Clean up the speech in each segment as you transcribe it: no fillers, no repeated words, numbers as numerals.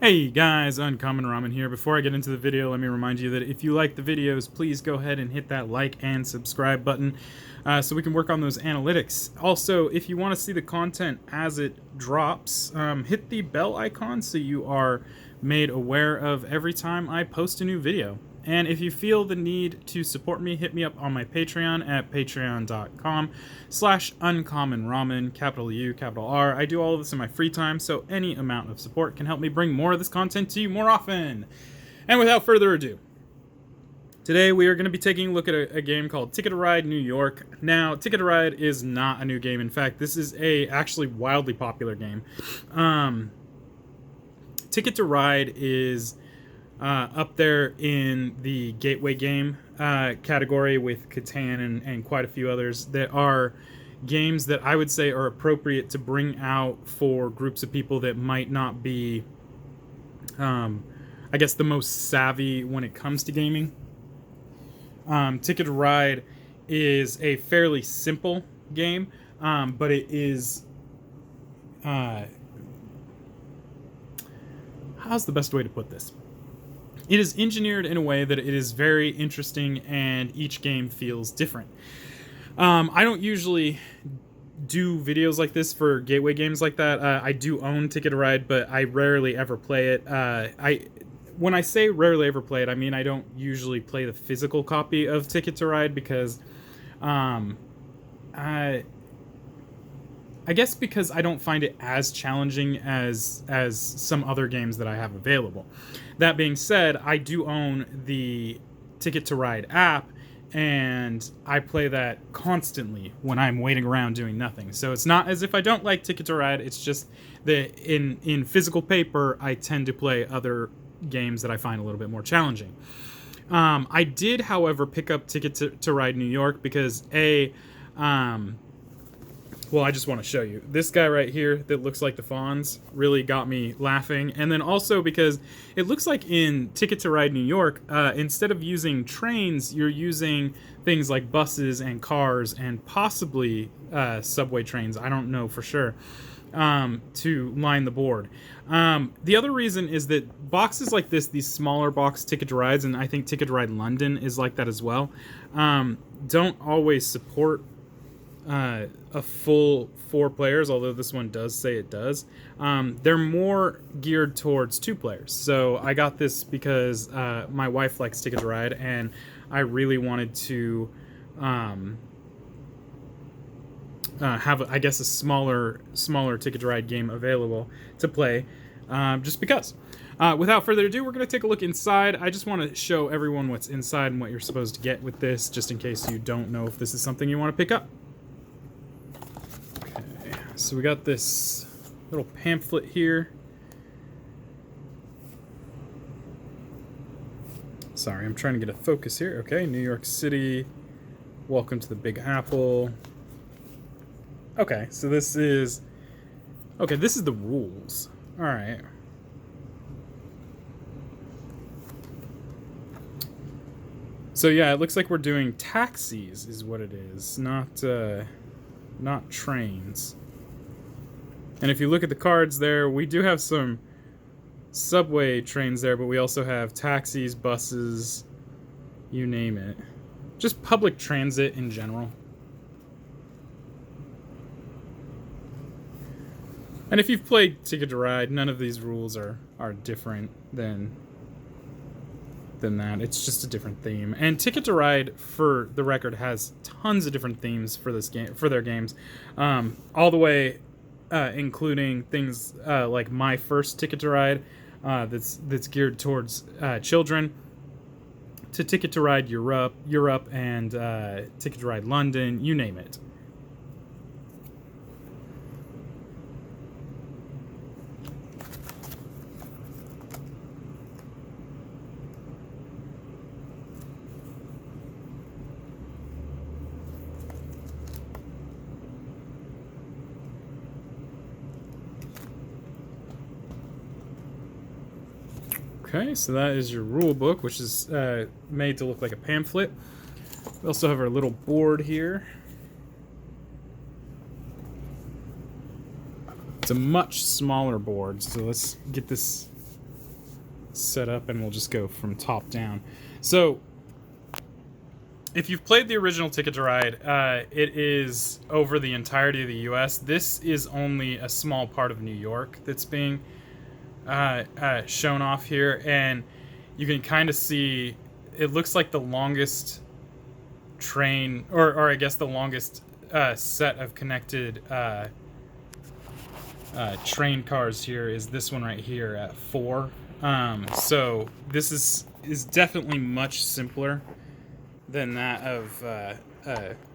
Hey guys, Uncommon Ramen here. Before I get into the video, let me remind you that if you like the videos, please go ahead and hit that like and subscribe button so we can work on those analytics. Also, if you want to see the content as it drops, hit the bell icon so you are made aware of every time I post a new video. And if you feel the need to support me, hit me up on my Patreon at patreon.com/uncommonramen, capital U, capital R. I do all of this in my free time, so any amount of support can help me bring more of this content to you more often. And without further ado, today we are going to be taking a look at a game called Ticket to Ride New York. Now, Ticket to Ride is not a new game. In fact, this is a actually wildly popular game. Ticket to Ride is up there in the gateway game category with Catan and quite a few others. There are games that I would say are appropriate to bring out for groups of people that might not be, I guess, the most savvy when it comes to gaming. Ticket to Ride is a fairly simple game, but it is... how's the best way to put this? It is engineered in a way that it is very interesting and each game feels different. I don't usually do videos like this for gateway games like that. I do own Ticket to Ride, but I rarely ever play it. When I say rarely ever play it, I mean I don't usually play the physical copy of Ticket to Ride because I guess because I don't find it as challenging as some other games that I have available. That being said, I do own the Ticket to Ride app, and I play that constantly when I'm waiting around doing nothing. So it's not as if I don't like Ticket to Ride, it's just that in physical paper, I tend to play other games that I find a little bit more challenging. I did, however, pick up Ticket to Ride New York because well, I just want to show you. This guy right here that looks like the Fonz really got me laughing. And then also because it looks like in Ticket to Ride New York, instead of using trains, you're using things like buses and cars and possibly subway trains, I don't know for sure, to line the board. The other reason is that boxes like this, these smaller box Ticket to Rides, and I think Ticket to Ride London is like that as well, don't always support a full 4 players, although this one does say it does. They're more geared towards 2 players. So I got this because my wife likes Ticket to Ride, and I really wanted to have, I guess, a smaller Ticket to Ride game available to play, just because. Without further ado, we're going to take a look inside. I just want to show everyone what's inside and what you're supposed to get with this, just in case you don't know if this is something you want to pick up. So we got this little pamphlet here. Sorry, I'm trying to get a focus here. Okay, New York City. Welcome to the Big Apple. Okay, so this is... okay, this is the rules. Alright. So yeah, it looks like we're doing taxis is what it is, not trains. And if you look at the cards there, we do have some subway trains there, but we also have taxis, buses, you name it. Just public transit in general. And if you've played Ticket to Ride, none of these rules are different than that. It's just a different theme. And Ticket to Ride, for the record, has tons of different themes for this game, for their games, all the way including things like my first Ticket to Ride that's geared towards children, to Ticket to Ride Europe, and Ticket to Ride London, you name it. Okay, so that is your rule book, which is made to look like a pamphlet. We also have our little board here. It's a much smaller board, so let's get this set up, and we'll just go from top down. So if you've played the original Ticket to Ride, it is over the entirety of the U.S. This is only a small part of New York that's being shown off here, and you can kind of see it looks like the longest train, or I guess the longest set of connected train cars here is this one right here at 4. So this is definitely much simpler than that of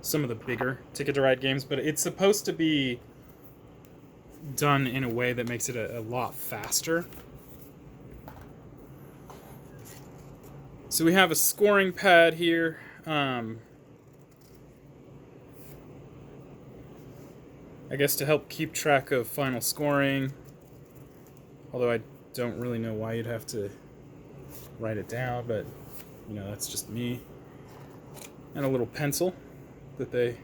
some of the bigger Ticket to Ride games, but it's supposed to be done in a way that makes it a lot faster. So we have a scoring pad here. I guess to help keep track of final scoring, although I don't really know why you'd have to write it down, but you know, that's just me. And a little pencil that they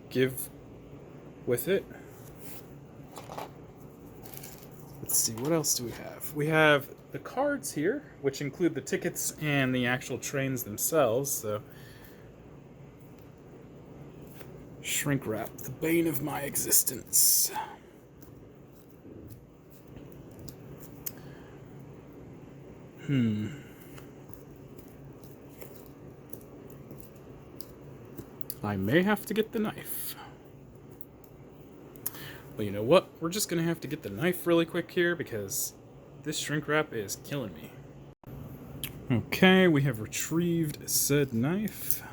give with it. Let's see, what else do we have? We have the cards here, which include the tickets and the actual trains themselves. So, shrink wrap, the bane of my existence. I may have to get the knife. Well, you know what? We're just gonna have to get the knife really quick here because this shrink wrap is killing me. Okay, we have retrieved said knife.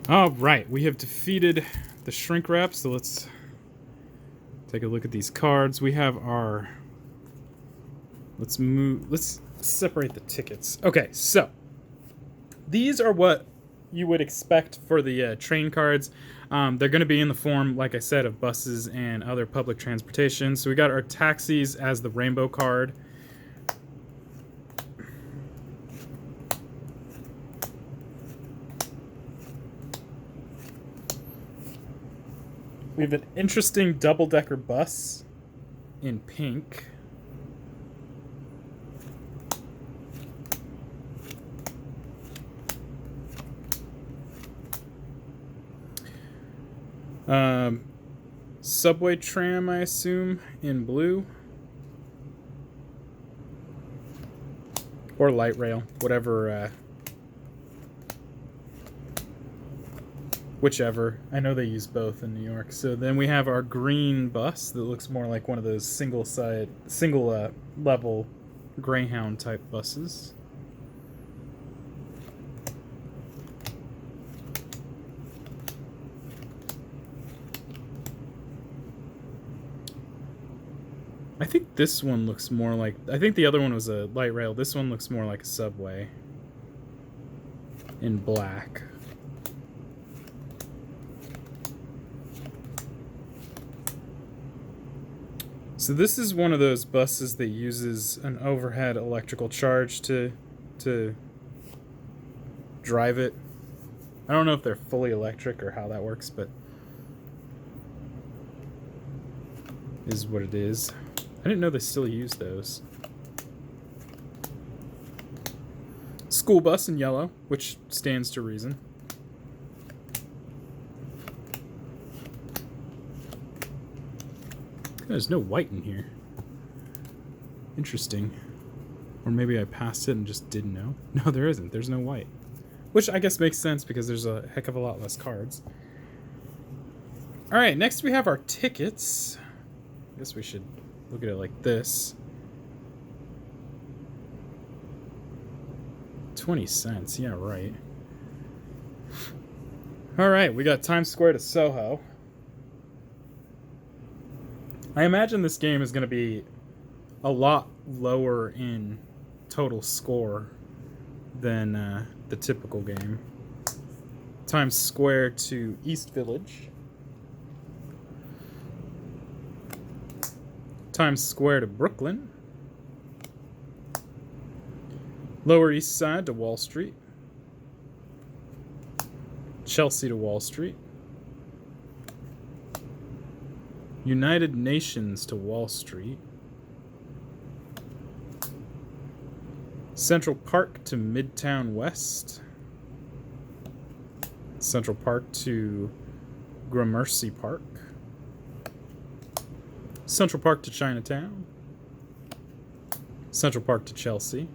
All right, we have defeated the shrink wrap, so let's take a look at these cards. We have our... Let's separate the tickets. Okay, so these are what you would expect for the train cards. They're going to be in the form, like I said, of buses and other public transportation. So we got our taxis as the rainbow card. We have an interesting double-decker bus in pink. Subway tram, I assume, in blue. Or light rail, whatever, whichever. I know they use both in New York. So then we have our green bus that looks more like one of those single level Greyhound type buses. I think this one looks more like... I think the other one was a light rail. This one looks more like a subway in black. So this is one of those buses that uses an overhead electrical charge to drive it. I don't know if they're fully electric or how that works, but is what it is. I didn't know they still use those. School bus in yellow, which stands to reason. There's no white in here. Interesting. Or maybe I passed it and just didn't know. No, there isn't. There's no white. Which I guess makes sense because there's a heck of a lot less cards. Alright, next we have our tickets. I guess we should look at it like this. 20 cents, yeah, right. Alright, we got Times Square to Soho. I imagine this game is going to be a lot lower in total score than the typical game. Times Square to East Village. Times Square to Brooklyn. Lower East Side to Wall Street. Chelsea to Wall Street. United Nations to Wall Street. Central Park to Midtown West. Central Park to Gramercy Park. Central Park to Chinatown. Central Park to Chelsea.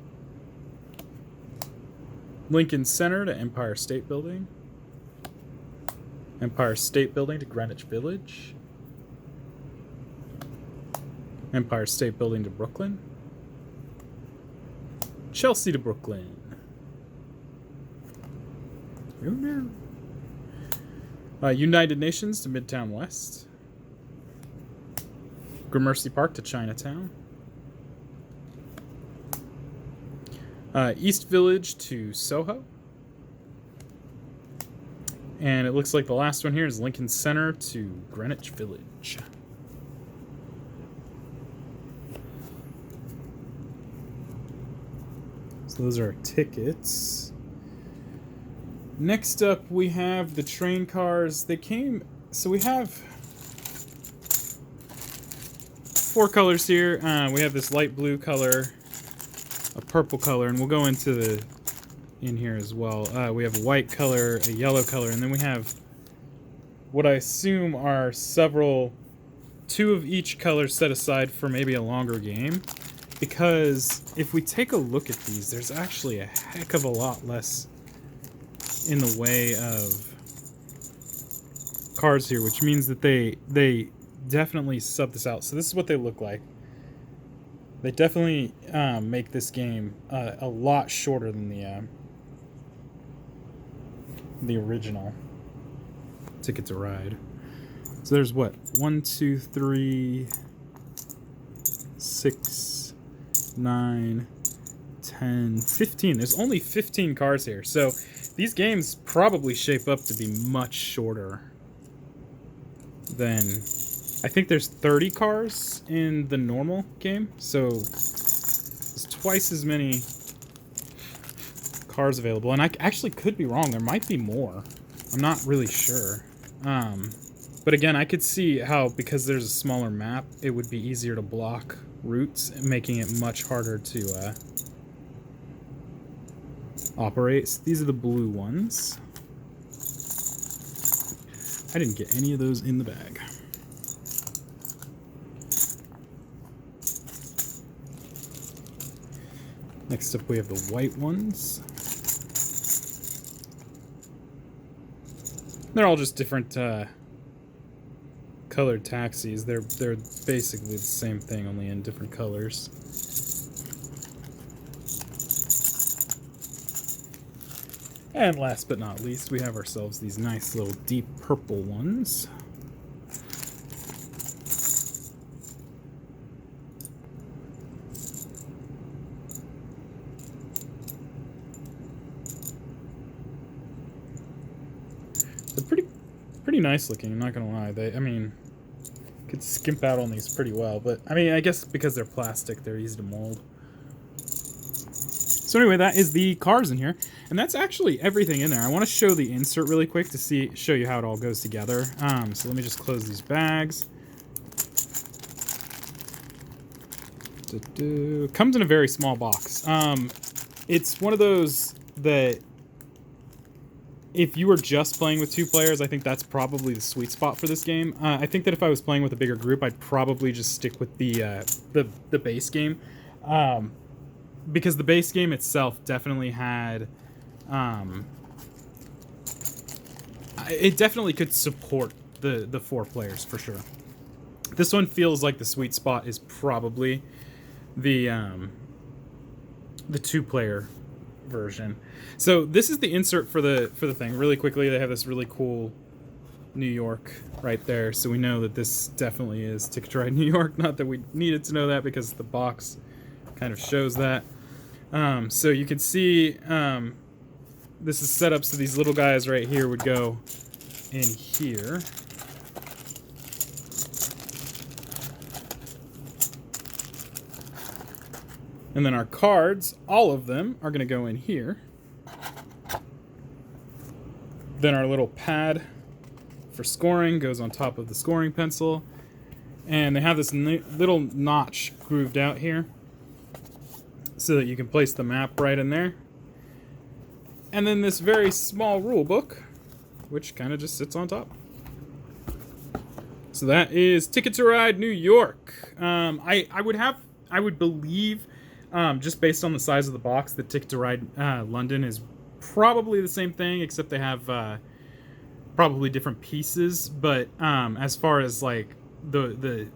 Lincoln Center to Empire State Building. Empire State Building to Greenwich Village. Empire State Building to Brooklyn. Chelsea to Brooklyn. Oh no. United Nations to Midtown West. Gramercy Park to Chinatown. East Village to Soho. And it looks like the last one here is Lincoln Center to Greenwich Village. So those are our tickets. Next up, we have the train cars. They came... So we have 4 colors here. We have this light blue color, a purple color, and we'll go into the in here as well. We have a white color, a yellow color, and then we have what I assume are several, 2 of each color set aside for maybe a longer game. Because if we take a look at these, there's actually a heck of a lot less in the way of cards here, which means that they definitely sub this out. So this is what they look like. They definitely make this game a lot shorter than the original Ticket to Ride. So there's what? 1, 2, 3, 6, 9, 10, 15. There's only 15 cars here. So these games probably shape up to be much shorter than... I think there's 30 cars in the normal game. So there's twice as many cars available. And I actually could be wrong. There might be more. I'm not really sure. But again, I could see how, because there's a smaller map, it would be easier to block routes, making it much harder to operate. So these are the blue ones. I didn't get any of those in the bag. Next up, we have the white ones. They're all just different colored taxis. They're basically the same thing, only in different colors. And last but not least, we have ourselves these nice little deep purple ones. They're pretty nice looking, I'm not gonna lie. I mean, could skimp out on these pretty well, but I mean, I guess because they're plastic, they're easy to mold. So anyway, that is the cars in here, and that's actually everything in there. I want to show the insert really quick to show you how it all goes together. So let me just close these bags. Comes in a very small box. It's one of those that if you were just playing with 2 players, I think that's probably the sweet spot for this game. I think that if I was playing with a bigger group, I'd probably just stick with the base game. Because the base game itself definitely had... it definitely could support the 4 players, for sure. This one feels like the sweet spot is probably the 2-player version. So this is the insert for the thing. Really quickly, they have this really cool New York right there, so we know that this definitely is Ticket to Ride New York. Not that we needed to know that, because the box kind of shows that. So you can see this is set up so these little guys right here would go in here. And then our cards, all of them, are going to go in here. Then our little pad for scoring goes on top of the scoring pencil. And they have this little notch grooved out here so that you can place the map right in there. And then this very small rule book, which kind of just sits on top. So that is Ticket to Ride New York. I would believe, just based on the size of the box, that Ticket to Ride London is probably the same thing, except they have probably different pieces. But as far as like the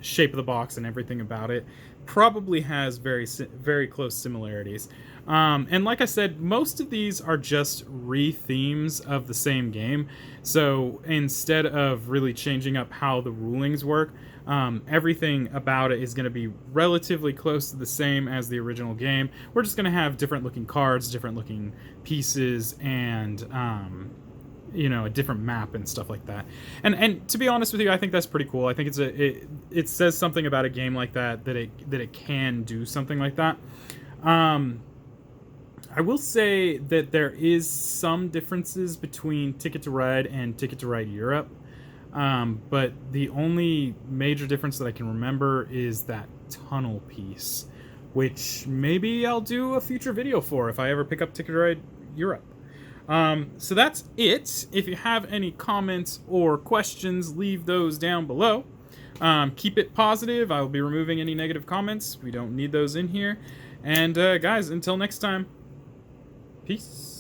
shape of the box and everything about it, probably has very close similarities. And like I said, most of these are just re-themes of the same game. So instead of really changing up how the rulings work, everything about it is going to be relatively close to the same as the original game. We're just going to have different looking cards, different looking pieces, and a different map and stuff like that. And to be honest with you, I think that's pretty cool. I think it says something about a game like that it can do something like that. I will say that there is some differences between Ticket to Ride and Ticket to Ride Europe. But the only major difference that I can remember is that tunnel piece, which maybe I'll do a future video for if I ever pick up Ticket to Ride Europe. So that's it. If you have any comments or questions, leave those down below. Keep it positive. I will be removing any negative comments. We don't need those in here. And guys, until next time, peace.